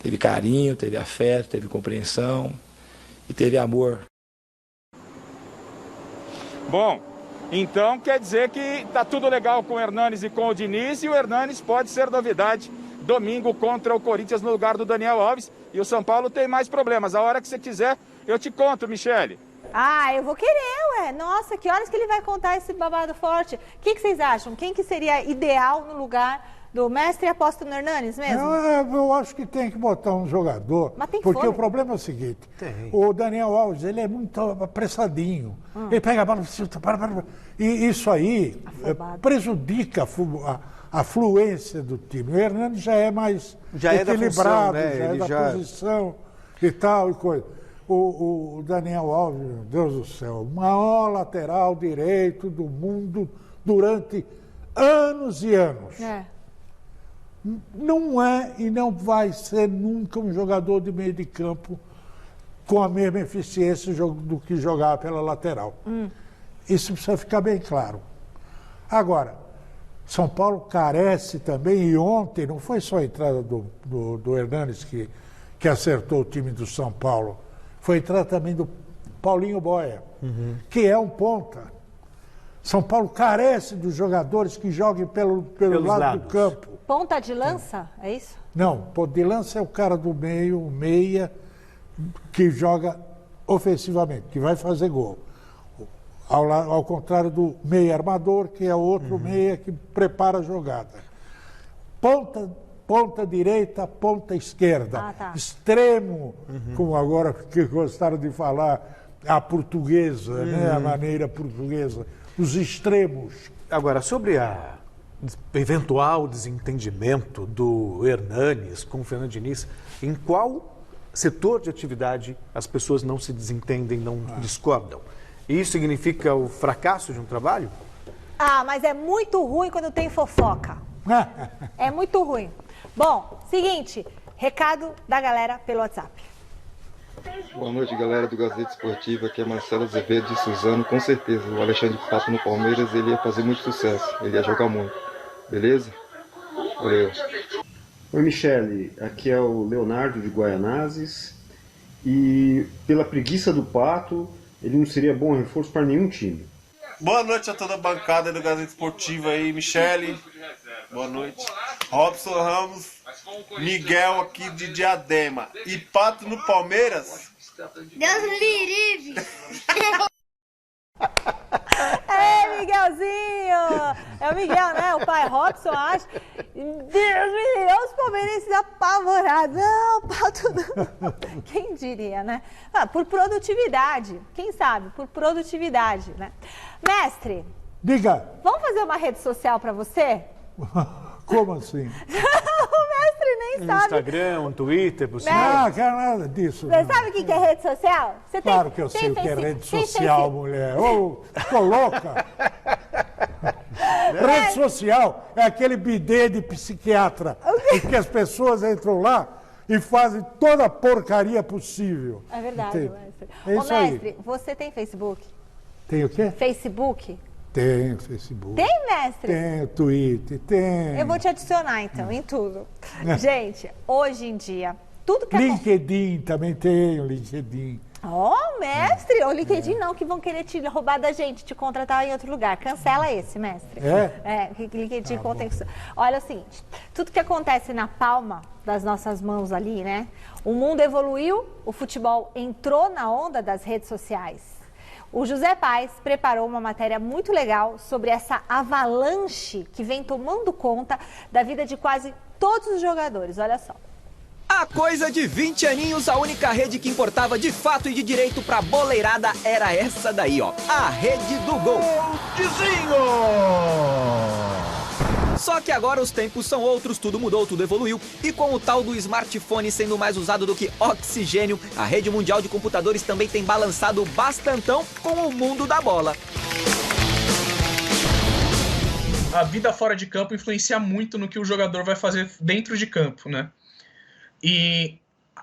Teve carinho, teve afeto, teve compreensão e teve amor. Bom, então quer dizer que está tudo legal com o Hernanes e com o Diniz, e o Hernanes pode ser novidade domingo contra o Corinthians no lugar do Daniel Alves. E o São Paulo tem mais problemas. A hora que você quiser, eu te conto, Michele. Ah, eu vou querer, ué. Nossa, que horas que ele vai contar esse babado forte? O que vocês acham? Quem que seria ideal no lugar do mestre? Aposta no Hernanes mesmo? Eu acho que tem que botar um jogador. Mas tem porque fome. O problema é o seguinte: o Daniel Alves, ele é muito apressadinho. Ele pega a bola e isso aí prejudica a fluência do time. O Hernanes já é mais equilibrado, é da função, né? já é da posição e tal e coisa. O Daniel Alves, meu Deus do céu, o maior lateral direito do mundo durante anos e anos. Não é e não vai ser nunca um jogador de meio de campo com a mesma eficiência do que jogar pela lateral. Isso precisa ficar bem claro. Agora, São Paulo carece também, e ontem não foi só a entrada do Hernanes que acertou o time do São Paulo, foi a entrada também do Paulinho Boia, que é um ponta. São Paulo carece dos jogadores que joguem pelo lado do campo. Ponta de lança, é isso? Não, ponta de lança é o cara do meio, o meia, que joga ofensivamente, que vai fazer gol. Ao contrário do meia armador, que é outro meia que prepara a jogada. Ponta direita, ponta esquerda. Extremo, como agora que gostaram de falar, a portuguesa, né? A maneira portuguesa, os extremos. Agora, sobre a eventual desentendimento do Hernanes com o Fernando Diniz, em qual setor de atividade as pessoas não se desentendem, não discordam? Isso significa o fracasso de um trabalho? Ah, mas é muito ruim quando tem fofoca. É muito ruim. Bom, seguinte, recado da galera pelo WhatsApp. Boa noite, galera do Gazeta Esportiva, aqui é Marcelo Azevedo de Suzano. Com certeza, o Alexandre Pato no Palmeiras, ele ia fazer muito sucesso, ele ia jogar muito. Beleza? Valeu. Oi, Michele, aqui é o Leonardo de Guaianazes. E pela preguiça do Pato, ele não seria bom reforço para nenhum time. Boa noite a toda a bancada do Gazeta Esportiva aí, Michele. Boa noite. Robson Ramos, Miguel aqui de Diadema. E Pato no Palmeiras? Deus me livre! É, Miguelzinho! É o Miguel, né? O pai Robson, acho. Deus me livre! Os palmeirenses apavorados. Não, Pato não. Quem diria, né? Por produtividade. Quem sabe? Por produtividade, né? Mestre. Diga. Vamos fazer uma rede social para você? Como assim? O mestre nem sabe. Instagram, um Twitter, por cima. Não, quero nada disso. Você sabe o que é rede social? Você claro que eu sei o que é rede social, mulher. Ô, tô louca. Rede social é aquele bidê de psiquiatra em que as pessoas entram lá e fazem toda a porcaria possível. É verdade, mestre. É isso mestre, aí. Você tem Facebook? Tem o quê? Facebook? Tem Facebook. Tem, mestre? Tem Twitter, tem. Eu vou te adicionar, então, em tudo. Gente, hoje em dia, tudo que LinkedIn também tem, o LinkedIn. Mestre, o LinkedIn não, que vão querer te roubar da gente, te contratar em outro lugar. Cancela esse, mestre. LinkedIn contém... Olha o seguinte, tudo que acontece na palma das nossas mãos ali, né? O mundo evoluiu, o futebol entrou na onda das redes sociais. O José Paes preparou uma matéria muito legal sobre essa avalanche que vem tomando conta da vida de quase todos os jogadores. Olha só. Há coisa de 20 aninhos, a única rede que importava de fato e de direito pra boleirada era essa daí, ó. A Rede do Gol. Só que agora os tempos são outros, tudo mudou, tudo evoluiu. E com o tal do smartphone sendo mais usado do que oxigênio, a rede mundial de computadores também tem balançado bastantão com o mundo da bola. A vida fora de campo influencia muito no que o jogador vai fazer dentro de campo, né? E,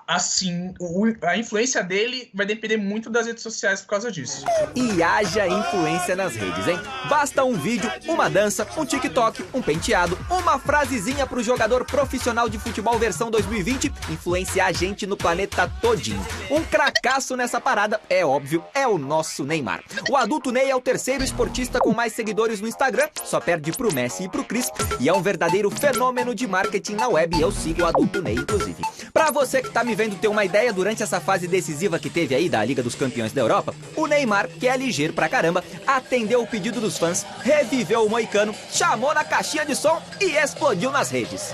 assim, a influência dele vai depender muito das redes sociais por causa disso. E haja influência nas redes, hein? Basta um vídeo, uma dança, um TikTok, um penteado, uma frasezinha pro jogador profissional de futebol versão 2020 influenciar a gente no planeta todinho. Um cracaço nessa parada, é óbvio, é o nosso Neymar. O adulto Ney é o terceiro esportista com mais seguidores no Instagram, só perde pro Messi e pro Chris, e é um verdadeiro fenômeno de marketing na web, e eu sigo o adulto Ney, inclusive. Pra você que tá me vendo ter uma ideia, durante essa fase decisiva que teve aí da Liga dos Campeões da Europa, o Neymar, que é ligeiro pra caramba, atendeu o pedido dos fãs, reviveu o moicano, chamou na caixinha de som e explodiu nas redes.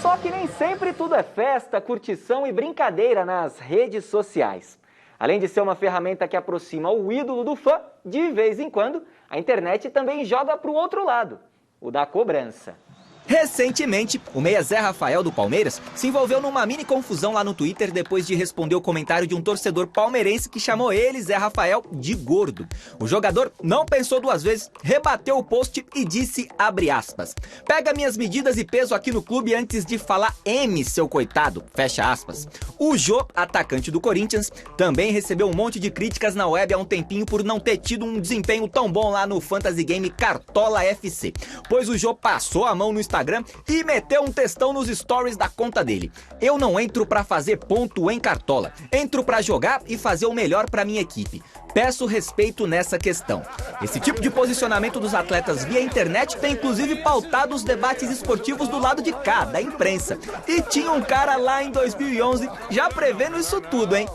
Só que nem sempre tudo é festa, curtição e brincadeira nas redes sociais. Além de ser uma ferramenta que aproxima o ídolo do fã, de vez em quando, a internet também joga pro outro lado, o da cobrança. Recentemente, o meia Zé Rafael do Palmeiras se envolveu numa mini confusão lá no Twitter depois de responder o comentário de um torcedor palmeirense que chamou ele, Zé Rafael, de gordo. O jogador não pensou duas vezes, rebateu o post e disse, abre aspas, pega minhas medidas e peso aqui no clube antes de falar M, seu coitado, fecha aspas. O Jô, atacante do Corinthians, também recebeu um monte de críticas na web há um tempinho por não ter tido um desempenho tão bom lá no fantasy game Cartola FC, pois o Jô passou a mão no Instagram e meteu um textão nos stories da conta dele. Eu não entro pra fazer ponto em Cartola, entro pra jogar e fazer o melhor pra minha equipe. Peço respeito nessa questão. Esse tipo de posicionamento dos atletas via internet tem inclusive pautado os debates esportivos do lado de cá, da imprensa. E tinha um cara lá em 2011 já prevendo isso tudo, hein?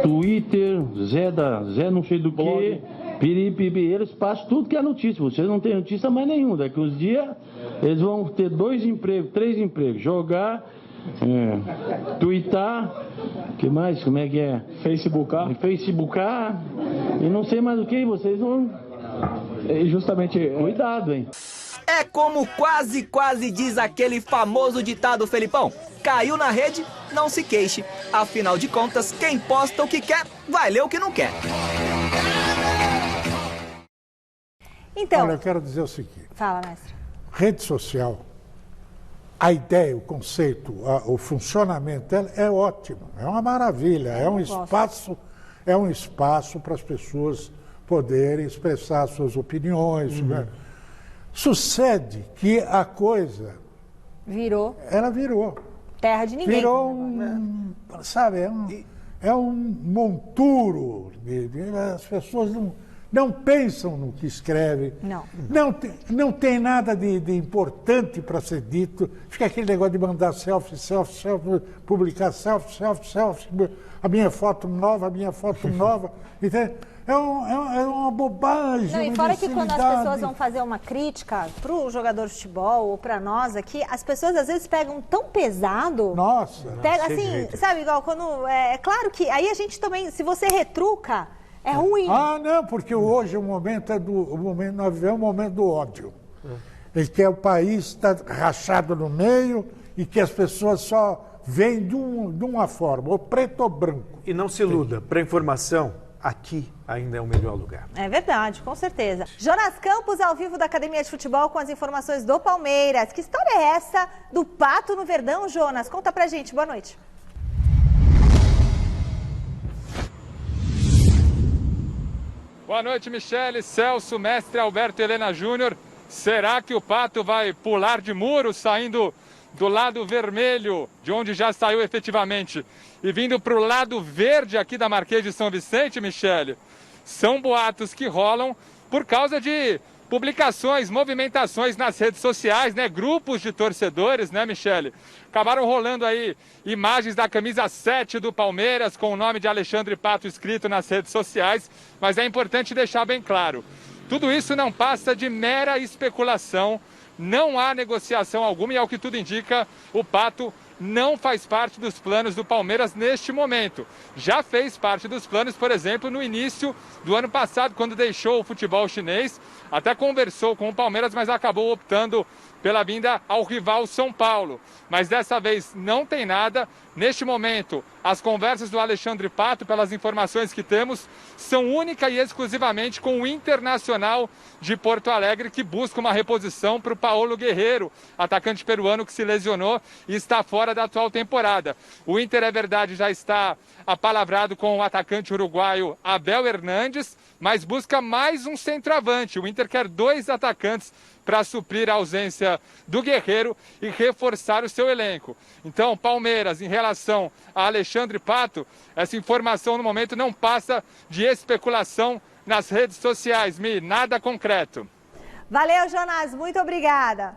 Twitter, Zé não sei do que, piripipi, eles passam tudo que é notícia. Vocês não têm notícia mais nenhuma. Daqui uns dias eles vão ter 2 empregos, 3 empregos. Jogar, twittar, que mais? Como é que é? Facebookar, e não sei mais o que, vocês vão... Justamente, cuidado, hein? É como quase diz aquele famoso ditado, Felipão. Caiu na rede, não se queixe. Afinal de contas, quem posta o que quer, vai ler o que não quer. Então... Olha, eu quero dizer o seguinte. Fala, mestre. Rede social, a ideia, o conceito, o funcionamento dela é ótimo, é uma maravilha, é um espaço para as pessoas poderem expressar suas opiniões. Né? Sucede que a coisa... Ela virou. Terra de ninguém. Virou sabe, é um monturo. As pessoas não pensam no que escrevem. Não tem nada de importante para ser dito. Fica aquele negócio de mandar selfie, publicar selfie, a minha foto nova. Entende? É uma bobagem. Não, e fora que quando as pessoas vão fazer uma crítica para o jogador de futebol ou para nós aqui, as pessoas às vezes pegam tão pesado. Nossa. Pega assim, sabe, igual quando... É claro que aí a gente também, se você retruca, é ruim. Ah, não, porque hoje nós vivemos o momento do ódio. Em que o país está rachado no meio e que as pessoas só veem de uma forma, ou preto ou branco. E não se iluda, para informação, aqui ainda é o melhor lugar. É verdade, com certeza. Jonas Campos, ao vivo da Academia de Futebol, com as informações do Palmeiras. Que história é essa do Pato no Verdão, Jonas? Conta pra gente, boa noite. Boa noite, Michele, Celso, mestre Alberto Helena Júnior. Será que o Pato vai pular de muro, saindo do lado vermelho, de onde já saiu efetivamente, e vindo para o lado verde aqui da Marquês de São Vicente, Michele? São boatos que rolam por causa de publicações, movimentações nas redes sociais, né? Grupos de torcedores, né, Michele? Acabaram rolando aí imagens da camisa 7 do Palmeiras com o nome de Alexandre Pato escrito nas redes sociais, mas é importante deixar bem claro, tudo isso não passa de mera especulação, não há negociação alguma e, ao que tudo indica, o Pato não faz parte dos planos do Palmeiras neste momento. Já fez parte dos planos, por exemplo, no início do ano passado, quando deixou o futebol chinês, até conversou com o Palmeiras, mas acabou optando pela vinda ao rival São Paulo. Mas dessa vez não tem nada. Neste momento, as conversas do Alexandre Pato, pelas informações que temos, são única e exclusivamente com o Internacional de Porto Alegre, que busca uma reposição para o Paulo Guerreiro, atacante peruano que se lesionou e está fora da atual temporada. O Inter, é verdade, já está apalavrado com o atacante uruguaio Abel Hernandes, mas busca mais um centroavante. O Inter quer 2 atacantes para suprir a ausência do Guerreiro e reforçar o seu elenco. Então, Palmeiras, em relação a Alexandre Pato, essa informação no momento não passa de especulação nas redes sociais, nada concreto. Valeu, Jonas, muito obrigada.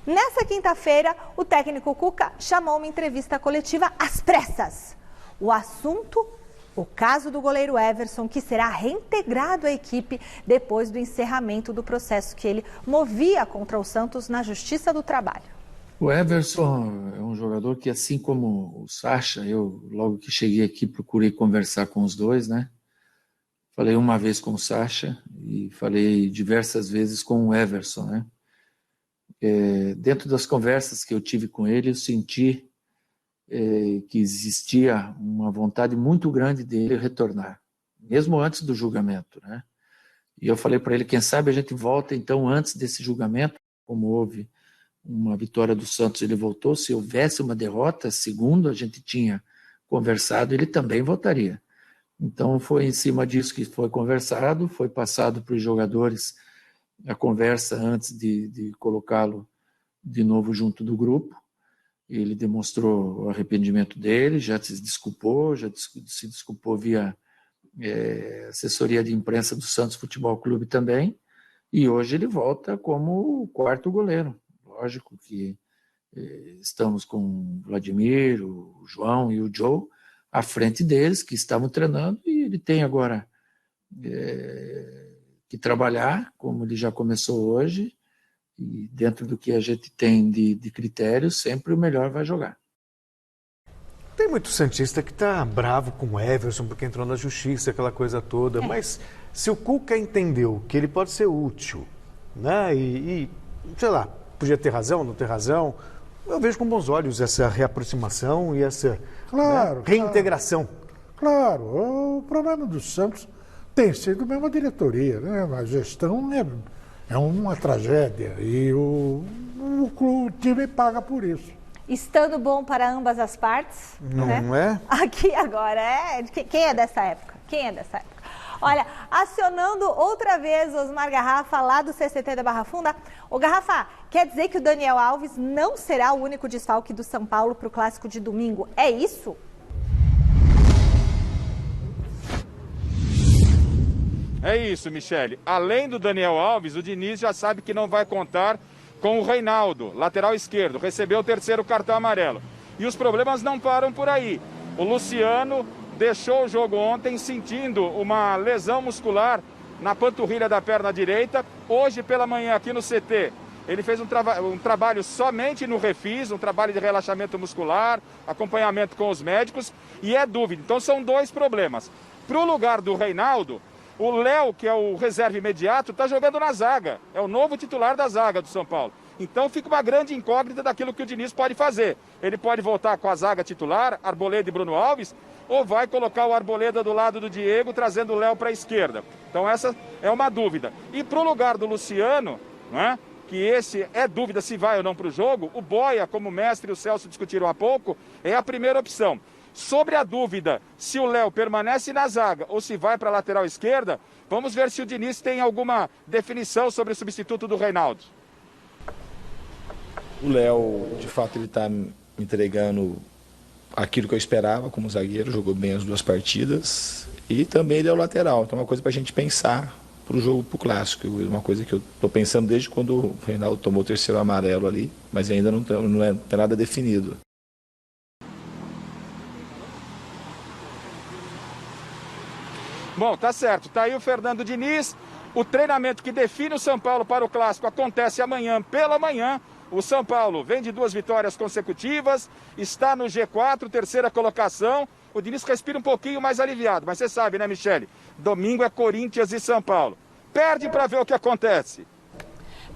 Nessa quinta-feira, o técnico Cuca chamou uma entrevista coletiva às pressas. O assunto, o caso do goleiro Everson, que será reintegrado à equipe depois do encerramento do processo que ele movia contra o Santos na Justiça do Trabalho. O Everson é um jogador que, assim como o Sacha, eu logo que cheguei aqui procurei conversar com os dois, né? Falei uma vez com o Sacha e falei diversas vezes com o Everson, né? Dentro das conversas que eu tive com ele, eu senti que existia uma vontade muito grande dele retornar, mesmo antes do julgamento, né? E eu falei para ele, quem sabe a gente volta então antes desse julgamento, como houve uma vitória do Santos, ele voltou, se houvesse uma derrota, segundo a gente tinha conversado, ele também voltaria. Então foi em cima disso que foi conversado, foi passado para os jogadores a conversa antes de colocá-lo de novo junto do grupo. Ele demonstrou o arrependimento dele, já se desculpou via assessoria de imprensa do Santos Futebol Clube também, e hoje ele volta como o 4º goleiro. Lógico que estamos com o Vladimir, o João e o Joe à frente deles, que estavam treinando, e ele tem agora que trabalhar, como ele já começou hoje, e dentro do que a gente tem de critérios, sempre o melhor vai jogar. Tem muito santista que está bravo com o Everson porque entrou na justiça, aquela coisa toda, mas se o Cuca entendeu que ele pode ser útil, né, e sei lá, podia ter razão, não ter razão, eu vejo com bons olhos essa reaproximação e essa reintegração. Claro, o problema do Santos tem sido mesmo a diretoria, né? A gestão é uma tragédia e o time paga por isso. Estando bom para ambas as partes. Não é? Aqui agora quem é dessa época? Quem é dessa época? Olha, acionando outra vez Osmar Garrafa lá do CCT da Barra Funda. Ô Garrafa, quer dizer que o Daniel Alves não será o único desfalque do São Paulo para o clássico de domingo? É isso? É isso, Michele. Além do Daniel Alves, o Diniz já sabe que não vai contar com o Reinaldo, lateral esquerdo. Recebeu o 3º cartão amarelo. E os problemas não param por aí. O Luciano deixou o jogo ontem sentindo uma lesão muscular na panturrilha da perna direita. Hoje pela manhã aqui no CT, ele fez um trabalho somente no refis, um trabalho de relaxamento muscular, acompanhamento com os médicos, e é dúvida. Então são 2 problemas. Para o lugar do Reinaldo, o Léo, que é o reserva imediato, está jogando na zaga. É o novo titular da zaga do São Paulo. Então fica uma grande incógnita daquilo que o Diniz pode fazer. Ele pode voltar com a zaga titular, Arboleda e Bruno Alves, ou vai colocar o Arboleda do lado do Diego, trazendo o Léo para a esquerda. Então essa é uma dúvida. E para o lugar do Luciano, né, que esse é dúvida se vai ou não para o jogo, o Boia, como mestre e o Celso discutiram há pouco, é a primeira opção. Sobre a dúvida se o Léo permanece na zaga ou se vai para a lateral esquerda, vamos ver se o Diniz tem alguma definição sobre o substituto do Reinaldo. O Léo, de fato, ele está me entregando aquilo que eu esperava como zagueiro, jogou bem as 2 partidas e também ele é o lateral, então é uma coisa para a gente pensar para o jogo, para o clássico, uma coisa que eu estou pensando desde quando o Reinaldo tomou o 3º amarelo ali, mas ainda não tem nada definido. Bom, tá certo. Tá aí o Fernando Diniz. O treinamento que define o São Paulo para o Clássico acontece amanhã pela manhã. O São Paulo vem de 2 vitórias consecutivas, está no G4, 3ª colocação. O Diniz respira um pouquinho mais aliviado, mas você sabe, né, Michele? Domingo é Corinthians e São Paulo. Perde para ver o que acontece.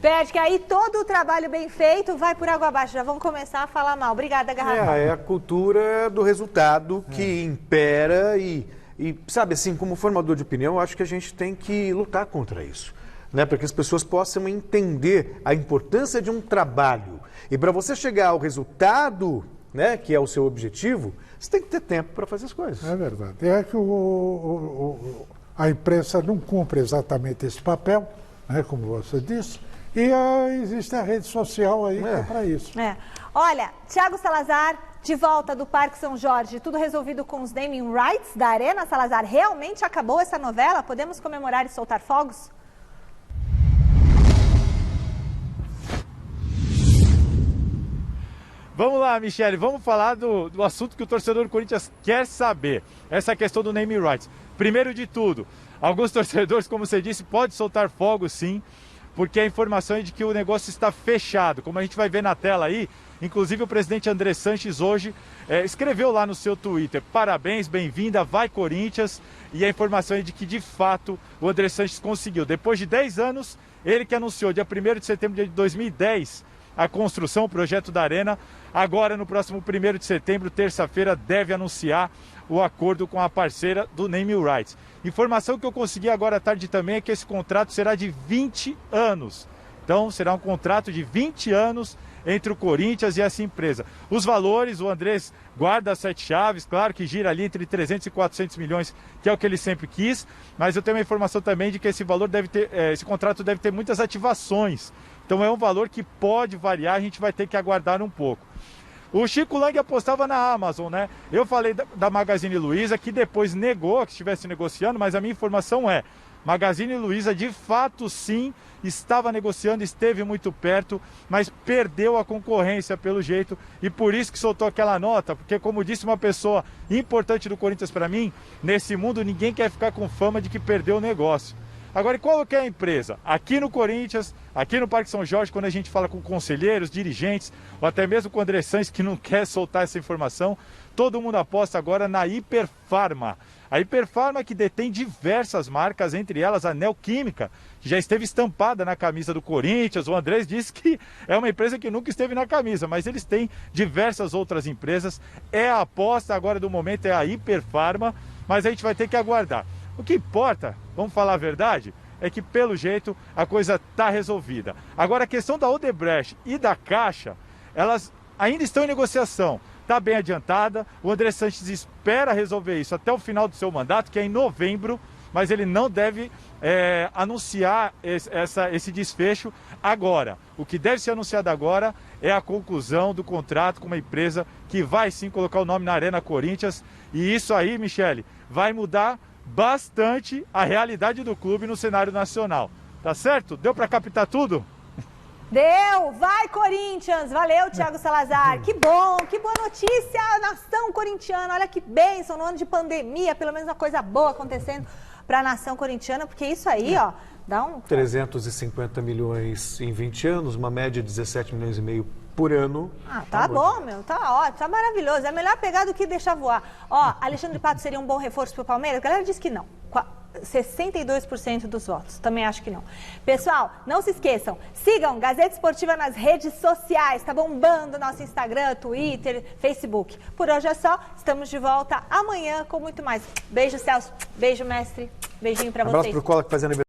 Perde, que aí todo o trabalho bem feito vai por água abaixo. Já vamos começar a falar mal. Obrigada, Garrafa. É a cultura do resultado que impera e, sabe, assim, como formador de opinião, eu acho que a gente tem que lutar contra isso, né? Para que as pessoas possam entender a importância de um trabalho. E para você chegar ao resultado, né, que é o seu objetivo, você tem que ter tempo para fazer as coisas. É verdade. É que a imprensa não cumpre exatamente esse papel, né, como você disse, e existe a rede social aí para isso. Olha, Thiago Salazar, de volta do Parque São Jorge, tudo resolvido com os naming rights da Arena. Salazar, realmente acabou essa novela? Podemos comemorar e soltar fogos? Vamos lá, Michele, vamos falar do assunto que o torcedor do Corinthians quer saber. Essa questão do naming rights. Primeiro de tudo, alguns torcedores, como você disse, podem soltar fogos sim, porque a informação é de que o negócio está fechado. Como a gente vai ver na tela aí, inclusive o presidente André Sanches hoje escreveu lá no seu Twitter: parabéns, bem-vinda, vai Corinthians. E a informação é de que, de fato, o André Sanches conseguiu. Depois de 10 anos, ele que anunciou dia 1º de setembro de 2010 a construção, o projeto da Arena, agora no próximo 1º de setembro, terça-feira, deve anunciar o acordo com a parceira do naming rights. Informação que eu consegui agora à tarde também é que esse contrato será de 20 anos. Então, será um contrato de 20 anos entre o Corinthians e essa empresa. Os valores, o Andrés guarda as 7 chaves, claro que gira ali entre 300 e 400 milhões, que é o que ele sempre quis, mas eu tenho uma informação também de que esse valor deve ter, esse contrato deve ter muitas ativações. Então é um valor que pode variar, a gente vai ter que aguardar um pouco. O Chico Lang apostava na Amazon, né? Eu falei da Magazine Luiza, que depois negou que estivesse negociando, mas a minha informação é: Magazine Luiza, de fato, sim, estava negociando, esteve muito perto, mas perdeu a concorrência pelo jeito, e por isso que soltou aquela nota, porque, como disse uma pessoa importante do Corinthians para mim, nesse mundo ninguém quer ficar com fama de que perdeu o negócio. Agora, e qual que é a empresa? Aqui no Corinthians, aqui no Parque São Jorge, quando a gente fala com conselheiros, dirigentes, ou até mesmo com o André Sanches, que não quer soltar essa informação, todo mundo aposta agora na Hiperfarma. A Hiperfarma, que detém diversas marcas, entre elas a Neoquímica, que já esteve estampada na camisa do Corinthians. O Andrés disse que é uma empresa que nunca esteve na camisa, mas eles têm diversas outras empresas. A aposta agora do momento é a Hiperfarma, mas a gente vai ter que aguardar. O que importa, vamos falar a verdade, é que pelo jeito a coisa está resolvida. Agora, a questão da Odebrecht e da Caixa, elas ainda estão em negociação. Está bem adiantada, o André Sanches espera resolver isso até o final do seu mandato, que é em novembro, mas ele não deve anunciar esse desfecho agora. O que deve ser anunciado agora é a conclusão do contrato com uma empresa que vai sim colocar o nome na Arena Corinthians, e isso aí, Michele, vai mudar bastante a realidade do clube no cenário nacional. Tá certo? Deu para captar tudo? Deu! Vai, Corinthians! Valeu, Thiago Salazar! Que bom! Que boa notícia! Nação corintiana! Olha que bênção! No ano de pandemia, pelo menos uma coisa boa acontecendo para a nação corintiana, porque isso aí, ó, dá um... 350 milhões em 20 anos, uma média de 17 milhões e meio por ano. Ah, tá bom, meu, tá ótimo, tá maravilhoso. É melhor pegar do que deixar voar. Ó, Alexandre Pato seria um bom reforço pro Palmeiras? A galera diz que não. 62% dos votos. Também acho que não. Pessoal, não se esqueçam, sigam Gazeta Esportiva nas redes sociais. Tá bombando nosso Instagram, Twitter, Facebook. Por hoje é só. Estamos de volta amanhã com muito mais. Beijo, Celso. Beijo, mestre. Beijinho pra vocês. Abraço pro Cola que faz aniversário.